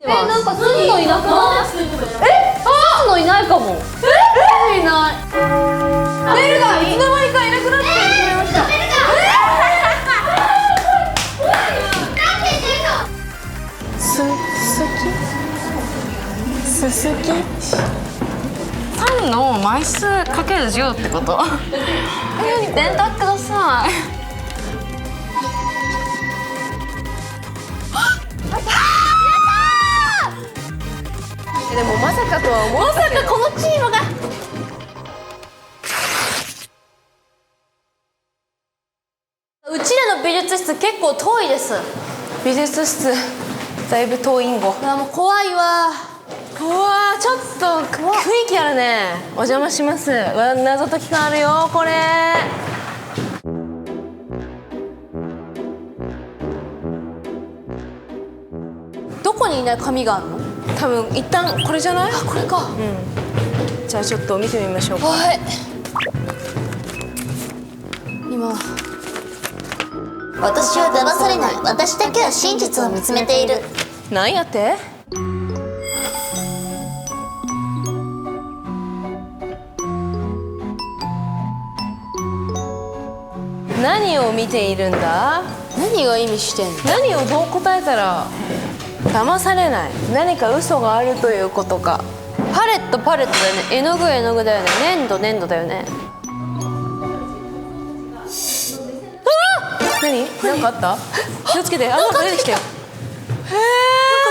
なんかすんのいなくない？すんのいないかも。いない。ベルがいつの間にかいなくなってしまいました。すすき3の枚数かける10ってこと？電卓ください。でもまさかとは思ったけど。まさかこのチームが。うちらの美術室結構遠いです。美術室だいぶ遠いんご。もう怖いわ。うわー、ちょっと雰囲気あるね。お邪魔します。わ、謎解き感あるよこれ。どこにいない紙があるの？多分一旦これじゃない？あ、これか。じゃあちょっと見てみましょうか。はい。今。私は騙されない。私だけは真実を見つめている。なんやって？何を見ているんだ？何が意味してんの？何をどう答えたら騙されない？何か嘘があるということか。パレットだよね。絵の具だよね。粘土だよね。何？なんかあった？気をつけて。なんか出てきたよ。な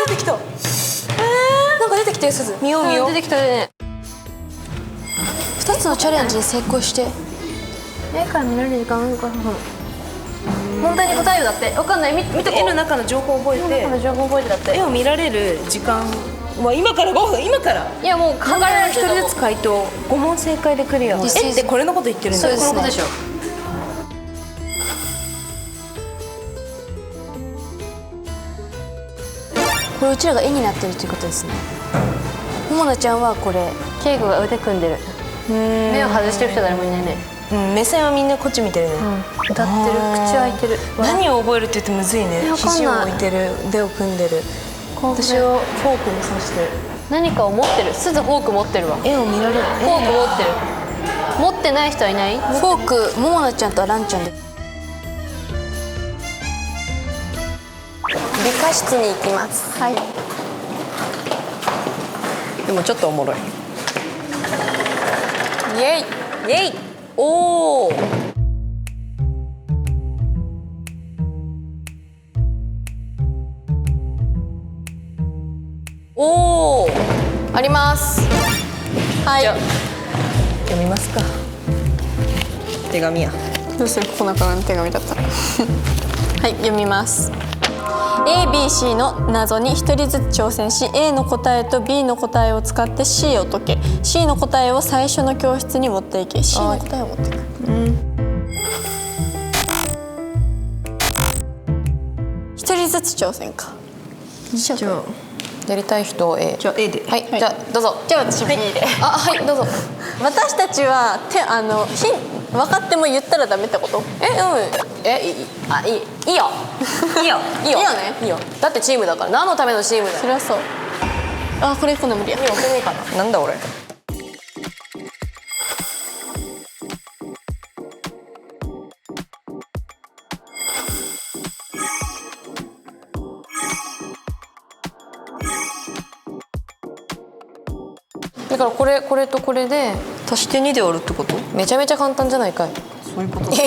んか出てきた。なんか出てきたよ、すず。見よう見よう。出てきたね。2つのチャレンジに成功して。絵から見られる時間あるかな。問題に答えるだって。わかんない。見てこう。絵の中の情報を覚えて。絵の中の情報覚えてだって。絵を見られる時間は今から5分。今から。いやもう考えられ1てると思う。人ずつ回答。5問正解でクリア。絵ってこれのこと言ってるんだよ。そうですね。このことでしょ。これうちらが絵になってるっていうことですね。ももなちゃんはこれ。ケイコが腕組んでる。目を外してる人誰もいないね。目線はみんなこっち見てるね。歌ってる。口開いてる。何を覚えるって言ってむずいね。肘を置いてる。腕を組んでる。私をフォークに刺してる。何かを持ってる。すずフォーク持ってるわ。絵を見られる。フォーク持ってる。持ってない人はいない？フォーク、ももなちゃんとランちゃんで。理科室に行きます。はい。でもちょっとおもろい。イエイ。イエイ。おお。おお。あります。はい。じゃあ読みますか。手紙や。どうする？この中の手紙だったら。はい、読みます。ABC の謎に1人ずつ挑戦し A の答えと B の答えを使って C を解け C の答えを最初の教室に持っていけ C の答えを持っていく、1人ずつ挑戦か。じゃあやりたい人を A。 じゃあ A で。はい、じゃあどうぞ。じゃあ私 B で。あ、はいどうぞ。私たちは分かっても言ったらダメってこと？いいよいいよいいよね。いいよ。だってチームだから。何のためのチームだよ。そりゃそう。あ、これ今度無理や。いいよ、送んねえかな。なんだ俺。だからこれとこれで足して2で割るってこと？めちゃめちゃ簡単じゃないかい。そういうこと。どうし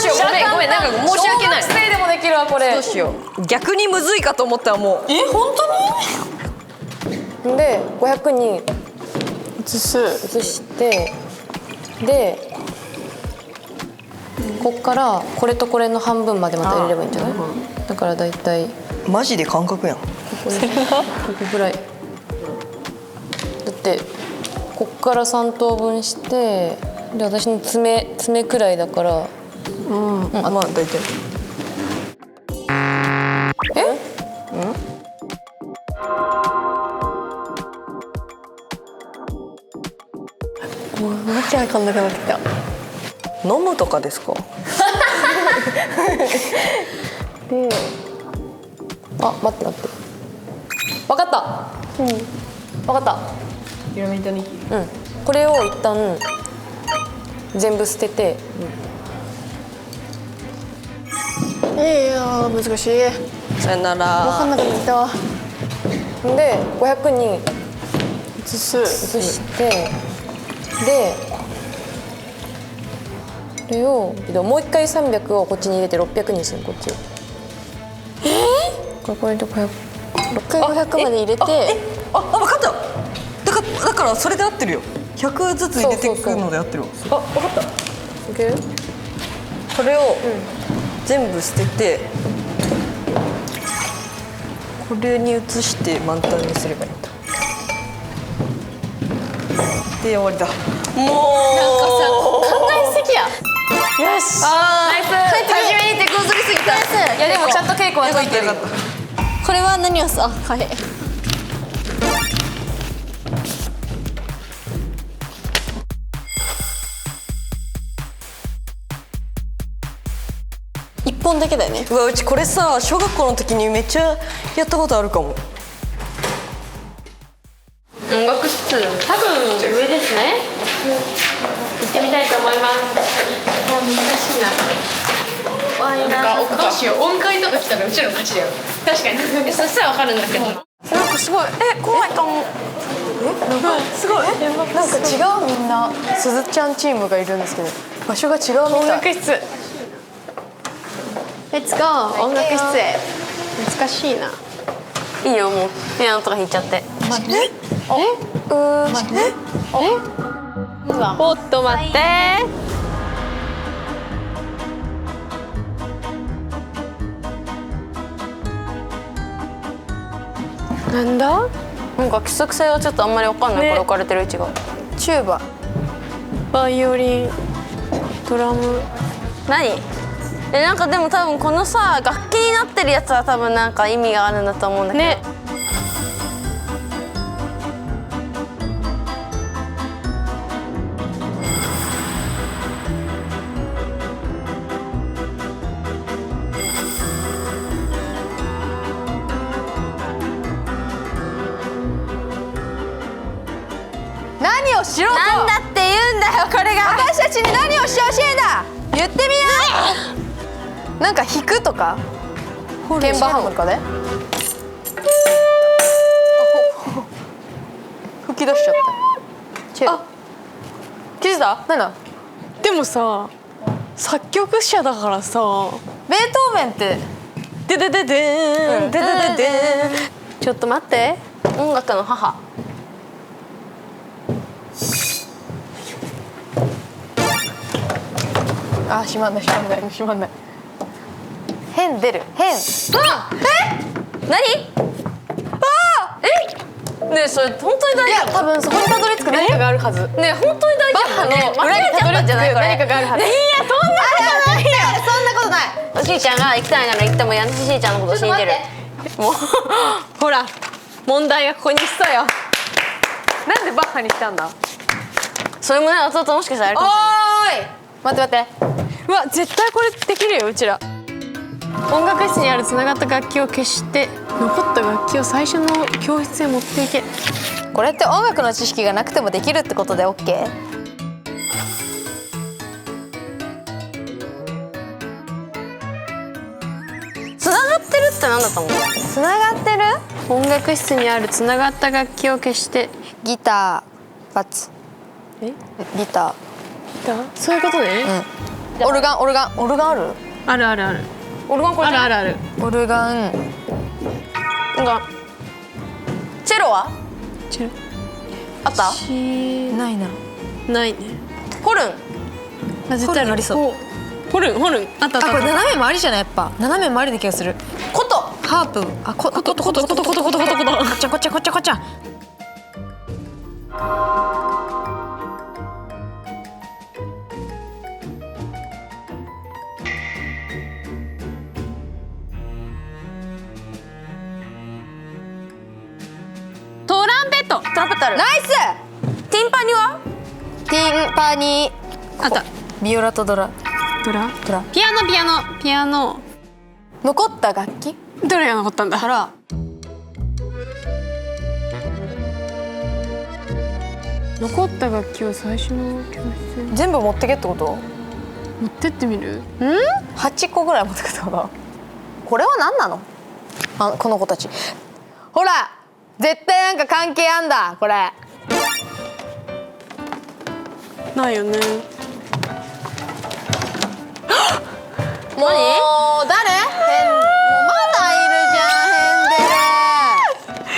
よう。ごめんなんか申し訳ない。小学生でもできるわこれ。どうしよう。逆にむずいかと思ったらもう。本当に？で500に移してでこっからこれとこれの半分までまた入れればいいんじゃない？だからだいたいマジで感覚やん。ここぐらい。だってこっから3等分してで私の爪くらいだからまあ大体。もうマジわかんなくなってきた。飲むとかですか？であ、待って待って。わかった。わかった。ピラミッドにこれを一旦全部捨てて、いや難しい。さよなら。分かんなくなったわ。で500に移す。移してでこれをもう一回300をこっちに入れて600にする。こっちをこれで500、6回500まで入れて。あ、分かった。だからそれで合ってるよ。100ずつ入れていくので合ってる。あ、分かった。いける？これを全部捨てて、これに移して満タンにすればいいんだ。で終わりだ。もう考えすぎや。よし。ナイス。初めに手こずりすぎた。いやでもちゃんと稽古はついてる。これは何をす、あ、はい。一本だけだよね。うわ、うちこれさ、小学校の時にめっちゃやったことあるかも。音楽室、多分上ですね。行ってみたいと思います。難しいな。なんかどうしよう、音階とか来たらうちらの勝ちだよ。確かに。そしたらわかるんだけど。なんかすごい、怖いかも。すごい。なんか違う、みんな。すずちゃんチームがいるんですけど、場所が違うみたい。音楽室。レッツゴー、音楽室へ。難しいな。いいよ、もうピアノとか弾いちゃって。おっと待って。なんだ？なんか規則性はちょっとあんまりわかんないから置かれてる位置が。チューバ、バイオリン、ドラム。何？なんかでも多分このさ楽器になってるやつは多分なんか意味があるんだと思うんだけど。ね。何をしろと。なんだって言うんだよこれが。私たちに何をしてほしいんだ。言ってみな。なんか弾くとか鍵盤ハムとかで吹き出しちゃった。あ、気づいた？なんだ？でもさ、作曲者だからさ、ベートーベンってででででーん、ででででーん。ちょっと待って。音楽の母。あ、閉まんない閉まんない閉まんない。変出る変。あ、何？ねえそれ本当に大いや丈夫？多分そこにたどり着く何かがあるはず。ねえ本当に大丈夫？ねえ間違えちゃったんじゃないこれ？何かがあるはず。いやそんなことないよ。そんなことない。しーちゃんが行きたいなら行ってもやんしーちゃんのこと信じる。もうほら問題がここに来たよ。なんでバッハに来たんだ。それもね後々もしかしたらやるかもしれない。待って待って。うわ絶対これできるようちら。音楽室にあるつながった楽器を消して残った楽器を最初の教室へ持っていけ。これって音楽の知識がなくてもできるってことで OK？ つながってるって何だったの？つながってる？音楽室にあるつながった楽器を消してギターバツ。ギター。そういうことね。オルガンある？あるあるある。オルガンこれあるあるある。オルガン。なんかチェロはあった？ないな。ないね。ホルン。あ絶対ありそう。ホルンあったあった。これ斜め回りじゃないやっぱ。斜め回りな気がする。琴。ハープ。あこと。こっちゃこっちゃこっちゃこっちゃ。トランペットある。ナイス。ティンパニは？ティンパニー。あった。ビオラとドラ。ピアノ。残った楽器。人が残ったんだから残った楽器を最初の教室全部持ってけってこと？持ってってみる8個ぐらい持ってけってこと？これは何なの？この子たち。ほら絶対なんか関係あんだこれ。ないよねもう誰？もうまだいるじゃんヘンデ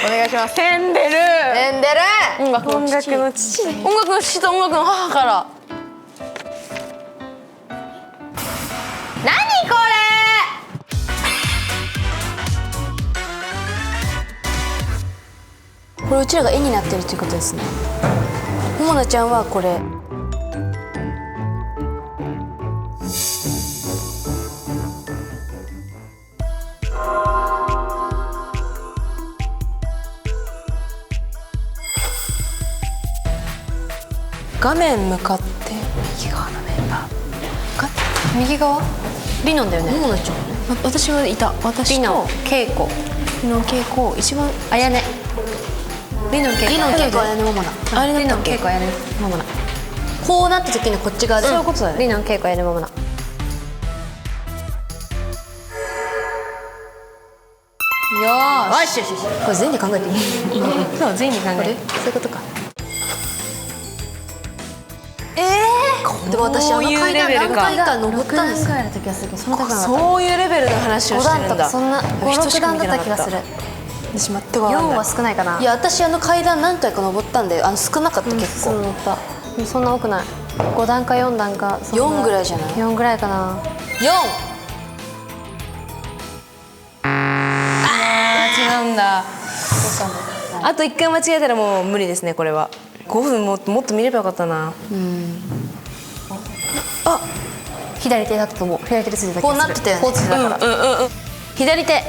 ル。お願いします。ヘンデルヘンデル。音楽の父音楽の父と音楽の母から。何ここれうちらが絵になってるっていうことですね。ももなちゃんはこれ。画面向かって右側のメンバー。右側？リノンだよね。ももなちゃん。私はいた。私とリノン、ケイコ。リノン、ケイコ、一番あやね。リノン、ケイコ、あやね、ももな。あれリノン、ケイコ、あやね、ももな。こうなった時にこっち側で。そういうことだよね。リノン、ケイコ、あやね、ももな。よし。これ全員で考えていい？そう、全員で考えて。そういうことか。でも私あの階段何回か登ったんですよ。6段くらいの時はするけど、その時はそういうレベルの話をしてるんだ。5段とかそんな5、6段だった気がする。私全く分かんない。4は少ないかな。いや私あの階段何回か登ったんで、少なかった結構。登った。そんな多くない。5段か4段か。4ぐらいじゃない？4ぐらいかな。4。違うんだ。あと1回間違えたらもう無理ですねこれは。5分もっと見ればよかったな。あ、左手だったと思う。左手でついてた気がする。こうなってたよね。こうついてたから。左手。やっ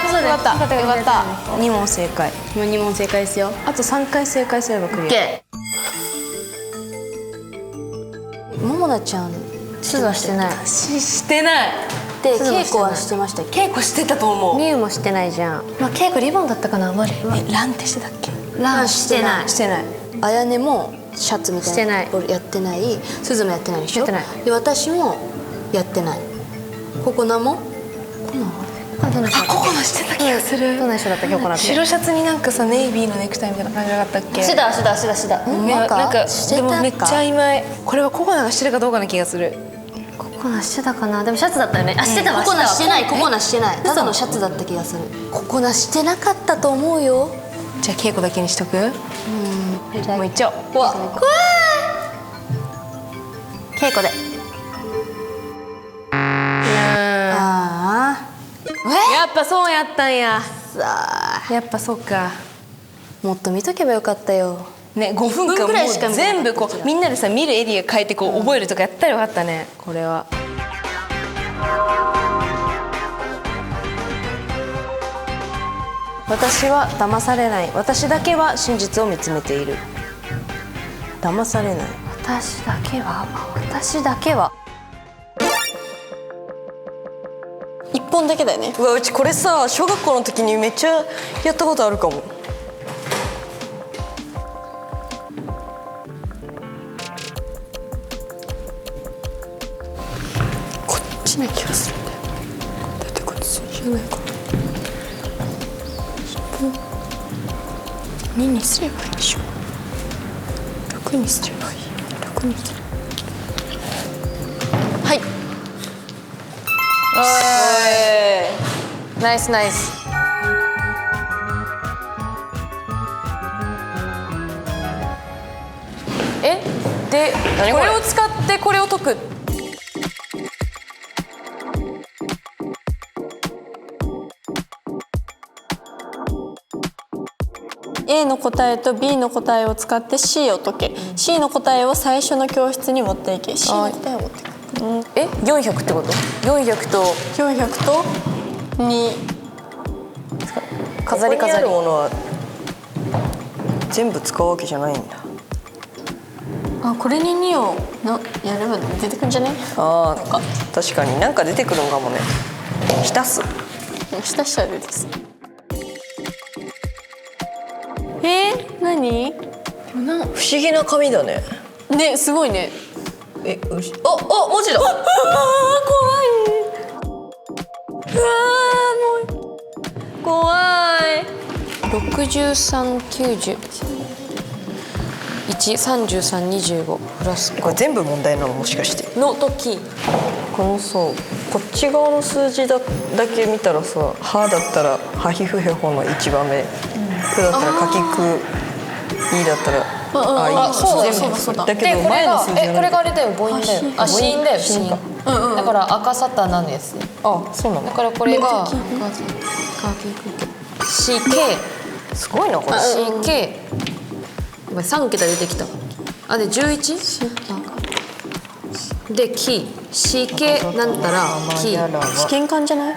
ぱそうだ。よかった。2問正解。今2問正解ですよ。あと3回正解すればクリア。ももなちゃん、すずはしてない。してない。で、稽古はしてましたっけ？稽古してたと思う。みゆもしてないじゃん。まあ稽古リボンだったかな。ランってしてたっけ？ランしてない。してない。あやねもシャツみたいなやってない。すずもやってないでしょ。やってない。で私もやってない。ここ何も？ここのしてた気がする。どんな人だったっけ？ここの白シャツになんかさネイビーのネクタイみたいな感じなかったっけ？してた。なんかでもめっちゃ曖昧。これはココナがしてるかどうかな気がする。ココナしてたかな。でもシャツだったよね。あ、してたわ。ココナしてない。ココナしてない。ただのシャツだった気がする。ココナしてなかったと思うよ。じゃあ稽古だけにしとく？もういっちゃおう。怖い。稽古で。やっぱそうやったんや。やっぱそうか。もっと見とけばよかったよ。ね、5分間ぐらいしかもう全部こうみんなでさ見るエリア変えてこう覚えるとかやったらよかったねこれは。私は騙されない。私だけは真実を見つめている。騙されない。私だけは1本だけだよね。うわうちこれさ小学校の時にめっちゃやったことあるかも。こっちな気がするんだよ。だってこっちじゃないかな。2にすればいいでしょ。6にすればいい。6にすればはい。ナイスナイス。でこれを使ってこれを解く。A の答えと B の答えを使って C を解け。C の答えを最初の教室に持っていけ。C の答えを持っていけ。400ってこと？ 400と400と2。飾り飾り。ここにあるものは全部使うわけじゃないんだ。あ、これに2をやれば出てくるんじゃね？ああ。確かになんか出てくるんかもね。浸す。下下でです。何？不思議な紙だね。ね、すごいね。文字だ。怖い。怖い。6390 13325プラスこれ全部問題なのもしかして。の時このさ、こっち側の数字だけ見たらさ、はだったらはひふへほの1番目、くだったらかきく、いだったらあ、そうだそうだそうだ。だけど前の数字これがあれだよ、母音だよ。あ、子音だよ、子音。だから赤サタナのやつ。あ、そうなのだ。からこれが CK すごいなこれ。 CK 3桁出てきた。あ、で11でキ CK なんたらキ。試験管じゃない？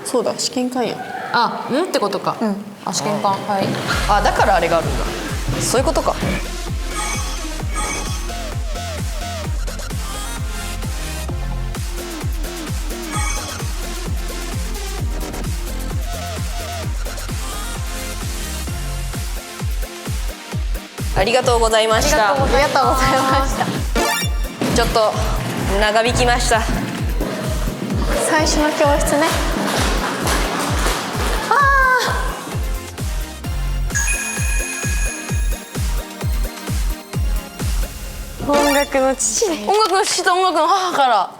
そうだ、試験管や。あ、ってことか。あ、試験管。はい。あ、だからあれがあるんだ。そういうことか。ありがとうございました。ありがとうございました。ちょっと長引きました。最初の教室ね。音楽の父。音楽の父と音楽の母から。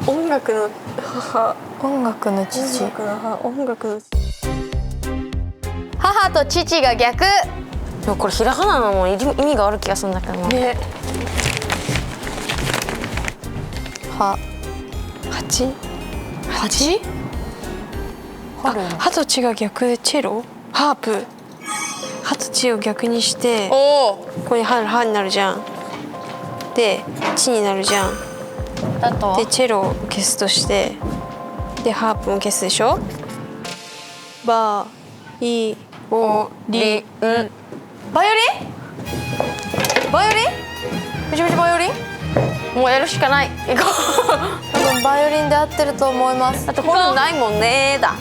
音楽の母。音楽の父。音楽の父。母と父が逆。でもこれひらがなのも意味がある気がするんだけどな。ね。は。8？歯と血が逆でチェロハープ歯と血を逆にしておお。ここに歯になるじゃん。で血になるじゃん。あとでチェロを消すとしてでハープも消すでしょ。バイオリン。バイオリン？バイオリン？めちゃめちゃバイオリン？もうやるしかない。行こう。多分バイオリンで合ってると思います。だってこんなのないもんねだ。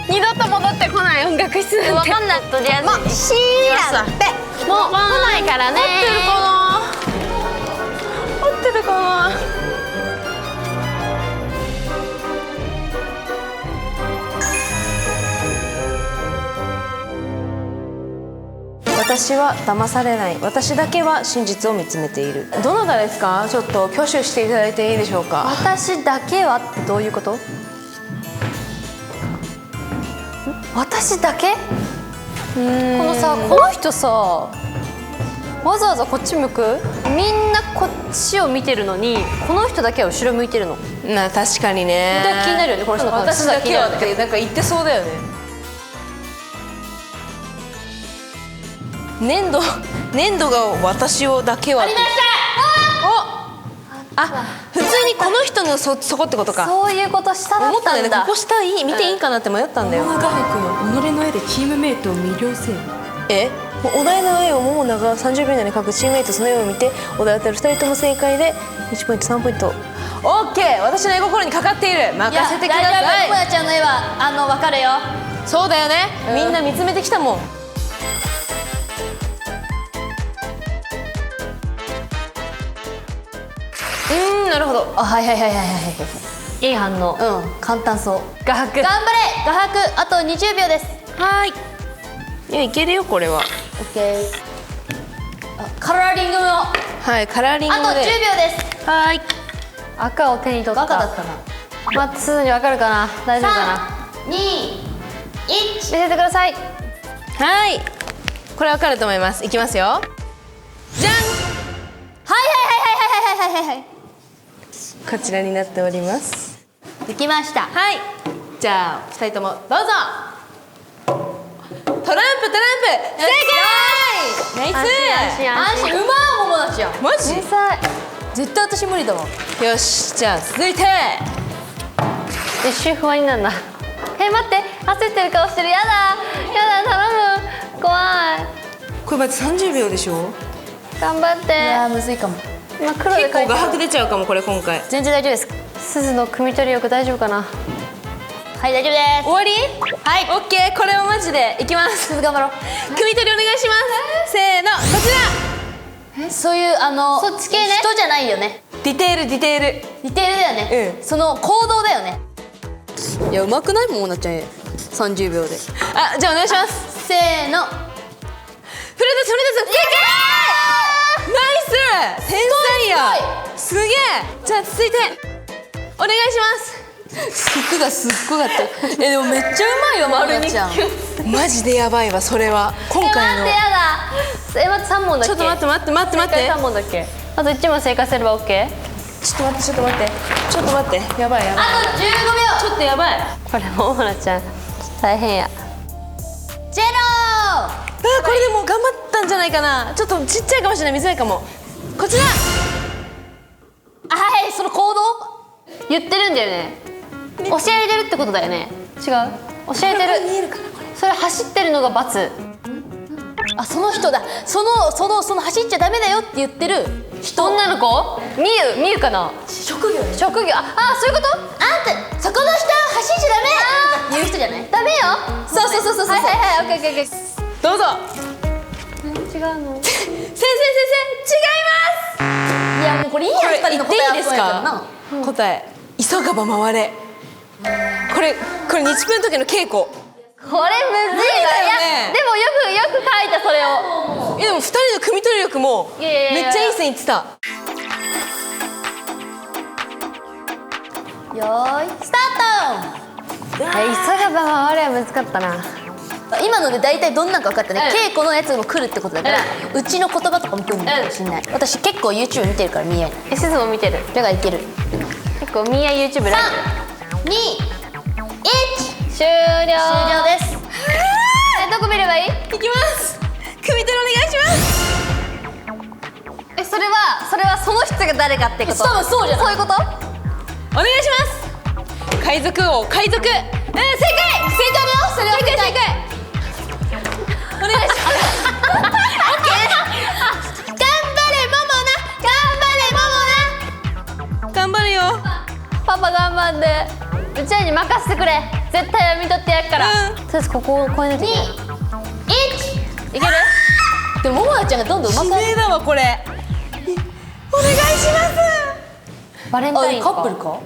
二度と戻ってこない音楽室なんて。わかんないとりあえず。まあ、シーなんて。もう来ないからね。合ってるかな。私は騙されない。私だけは真実を見つめている。どなたですか？ちょっと挙手していただいていいでしょうか。私だけはってどういうこと？私だけ？このさ、この人さ、わざわざこっち向く？みんなこっちを見てるのに、この人だけは後ろ向いてるの。な、確かにね。絶対気になるよね、この人。私だけはってなんか言ってそうだよね。粘土が私をだけは。ありました。お。あ、普通にこの人のそこってことか。そういうことしただ思ったんだよね。ったんだ。ここ下見ていいかなって迷ったんだよ。画伯よ己の絵でチームメイトを魅了せよ。お題の絵を桃奈が30秒以内に描くチームメイトその絵を見てお題を当てる2人とも正解で1ポイント3ポイント。オッケー、私の絵心にかかっている。任せてください。もやちゃんの絵は分かるよ。そうだよね、みんな見つめてきたもん。なるほど。あ、はい。いい反応。簡単そう。画伯。頑張れ画伯、あと20秒です。はい。いや、いけるよこれは。オッケー。カラーリングも。はい、カラーリングあと10で。秒です。はい。赤を手に取った。赤だったな。まあ、すぐにわかるかな。大丈夫かな。3、2、1。見せてください。はい。これわかると思います。いきますよ。じゃん。はい。こちらになっております。できました。はい。じゃあ2人ともどうぞ。トランプ。正解。ナイス。安心。うまい桃たちやん。マジ？天才。絶対私無理だわ。よし、じゃあ続いて。一瞬不安になるな。待って焦ってる顔してる。やだ頼む。怖い。これまで30秒でしょ。頑張って。いやむずいかも。まあ黒で結構描いて画伯出ちゃうかもこれ今回。全然大丈夫です。鈴の汲み取り力大丈夫かな。はい大丈夫です終わり？はいオッケー、これはマジでいきます。鈴頑張ろう。組み取りお願いします。せーの、こちそういうそっち系ね人じゃないよね。ら。ディテールディテール。似てるだよね、その行動だよね。いやうまくないもんなっちゃん30秒で。あ、じゃあお願いします。せーの。フルーツナイス、天才や。すげえ。じゃあ続いてお願いします。服がすっごかった。でもめっちゃうまいよ丸に。ちゃんマジでやばいわそれは。今回の待ってやだ。待って3問だっけ。ちょっと待って待って待って待って。正解3問だっけ。あと1問正解すれば OK。ちょっと待ってちょっと待ってちょっと待って。やばいやばい。あと15秒。ちょっとやばい。これももなちゃん大変や。ゼロあ、これでもう頑張ったんじゃないかな。ちょっとちっちゃいかもしれない、見づらいかも。こちら。あ、はいその行動。言ってるんだよね。教えてるってことだよね。違う。教えてる。見えるかなこれ。それ走ってるのが×。あ、その人だ。その走っちゃダメだよって言ってる人。女の子？みゆかな。職業。職業。あ、そういうこと？あんたそこの人走っちゃダメとか言う人じゃない？ダメよ。そうそうそうそうそう。はいはいはい。オッケーオッケーオッケー。どうぞ。違うの。先生違います。いやもうこれいいやん、これ2人の答え言っていいですか合わせやからな。答え。急がば回れ。これ日プの時の稽古。これむずいわ。無理だよねいやでもよく書いたそれを。でも2人の汲み取り力もいやいやいやめっちゃいい線いってた。よーいスター急がば回れは難かったな。ト。今ので大体どんなんか分かったね、稽古のやつも来るってことだから、うちの言葉とかも来るのかもしれない、私結構 YouTube 見てるから見えない。すずも見てる。だからいける。結構みんな YouTube ライ3、2、1ブ。終了。終了です。どこ見ればいい？いきます。汲み取りお願いします。それはその人が誰かってこと？多分そうじゃない？そういうこと？お願いします。海賊王海賊。正解。正解だよ。それは正解。お願いします。頑張れマモナ、頑張るよ。パパ頑張って。うちらに任せてくれ。絶対読み取ってやっから。うんとりあえずここを越えないといけない。1。いける？でももなちゃんがどんどん上手くなる。綺麗だわこれ。お願いします。バレンタインとか。カップルか？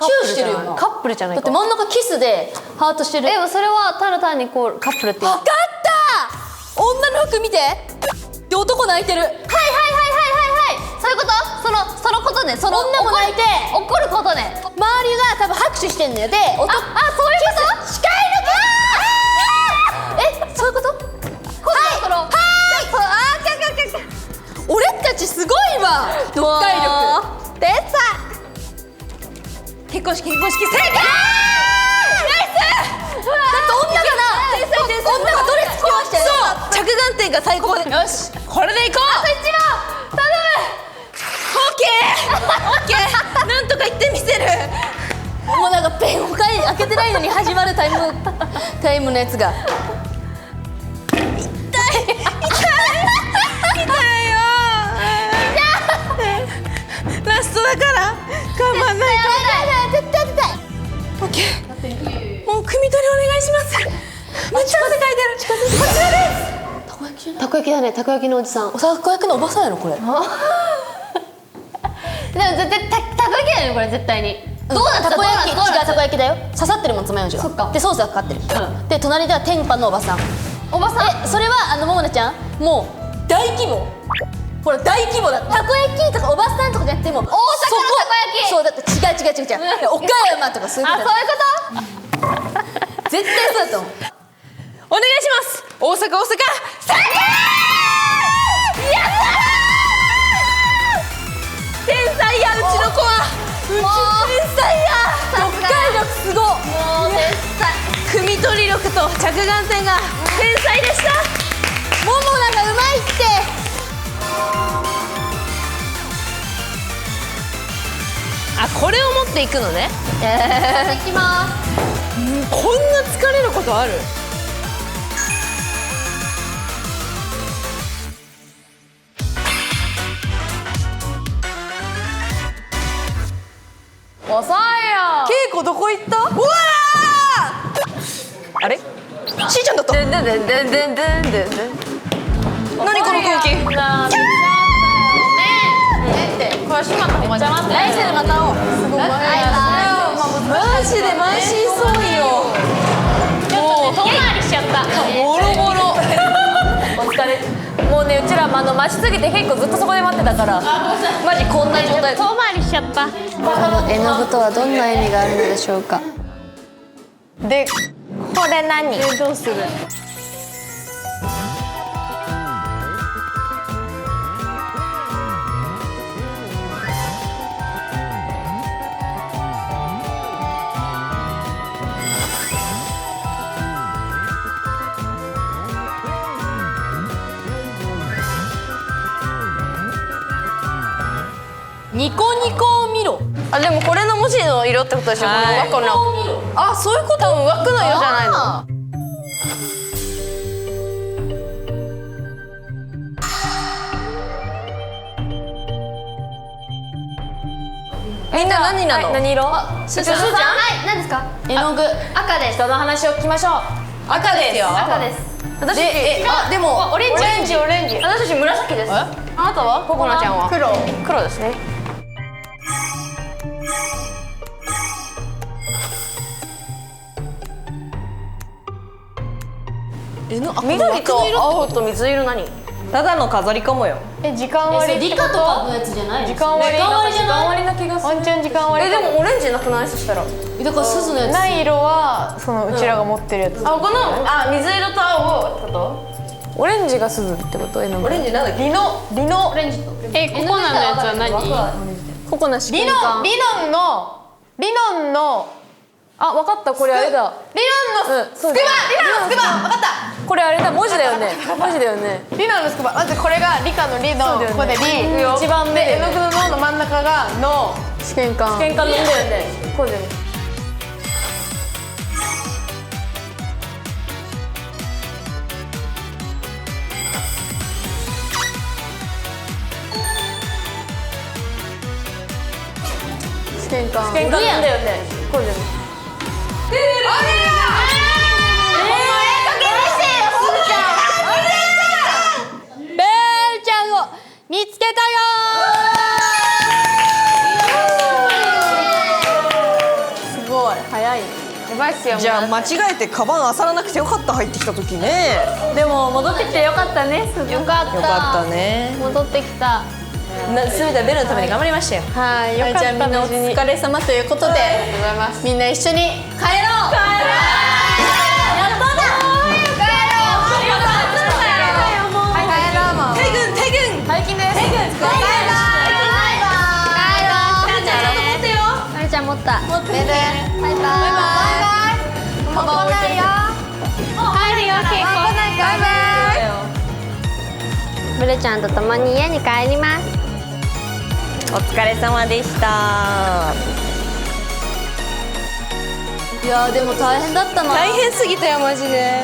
チューしてるよな。カップルじゃないか。だって真ん中キスでハートしてる。でもそれはただ単にこうカップルっていう。分かった。女の服見て。で男泣いてる。はいはいはいはいはいはい。そういうこと？そのことね。その女も泣いて怒ることね。周りが多分拍手してんのよ。でそういうこと？視界のそういうこと？俺たちすごいわ。読解力。出た。結婚式正解。ナイス。だって女が女がドレス着ましたよ。そう着眼点が最高で。よしこれでいこう。オッケーなんとか言ってみせる。もうなんかペンを開けてないのに始まるタイムのやつが。ラストだから頑張んないと。絶対当てたい。オッケー。もう汲み取りお願いします。めっちゃ汗かいてる。こちらです。たこ焼きじゃない？たこ焼きだね。たこ焼きのおじさん。おたこ焼きのおばさんやろこれ。でも絶対たこ焼きだよねこれ絶対に。どうなんたこ焼き？違うたこ焼きだよ。刺さってるもん爪楊枝が。そっかでソースがかかってる。で隣では天パのおばさん。おばさん。それはももなちゃんもう大規模。ほら大規模だ。たこ焼きとかおばさんとかじゃなくても大阪のたこ焼きそうだって違う。岡山とかそういうことだ。絶対そうだと思う。お願いします。大阪正解。やったー。天才やうちの子は。うち天才や。読解力すごい。もう天才。汲み取り力と着眼点が天才でした。ももながうまいって。あ、これを持っていくのね。いきます。こんな疲れることある？遅いよ。稽古どこ行った？うわー！あれ？しーちゃんだった。でんでんでんでんでんでんでんでん。何この空気？これしまった方がいい。来世でまた会おう。マジで満身創痍よ。もう遠回りしちゃった。ボロボロ。お疲れ。もうね、うちら待ちすぎて結構ずっとそこで待ってたから、マジこんな状態。遠回りしちゃった。この絵の具とはどんな意味があるのでしょうか。で、これ何？どうする？ニコニコを見ろ。あ、でもこれの文字の色ってことでしょ。この枠の。あ、そういうこと。枠の色じゃないの。みんな何なの？何色？すーちゃん、はい、何ですか？絵の具。赤です。人の話を聞きましょう。赤ですよ。赤です。私あ、でもオレンジ。私たち紫です。あなたは？ココナちゃんは黒ですね。緑と青と水色何？ただの飾りかもよ。時間割理科とかのやつじゃないの？時間割じゃない？な気がする。ワンチャン時間割でもオレンジなくない？そしたらだから鈴のやつ。ない色はそのうちらが持ってるやつ。あ、この水色と青ってこと？オレンジが鈴ってこと？絵の具。オレンジなんだっけ？リノ。オレンジと。ココナのやつは何？ココナ試験管。リノンのあ、わかった。これあれだ。リノンのスクバ。わかった。これあれだ。文字だよね。リノンのスクバ。まずこれが理科のリのここでリ。一番目で絵の具の脳の真ん中がの試験管のんだよね。こうだよね。試験管なんだよね。こうだよね。見つけたよー。すごい早い。やばいっすよ。じゃあ間違えてカバン漁らなくてよかった。入ってきた時ね。でも戻ってきてよかったね。よかった。よかったね。戻ってきた。すべてベルのために頑張りましたよ。はい、よかった。じゃあみんなお疲れ様ということで、みんな一緒に帰ろう。持った。バイバイ。もう来ないよ。帰るよ、結構。バイバイ。ブルちゃんと共に家に帰ります。お疲れ様でした。いやでも大変だったな。大変すぎたよマジで。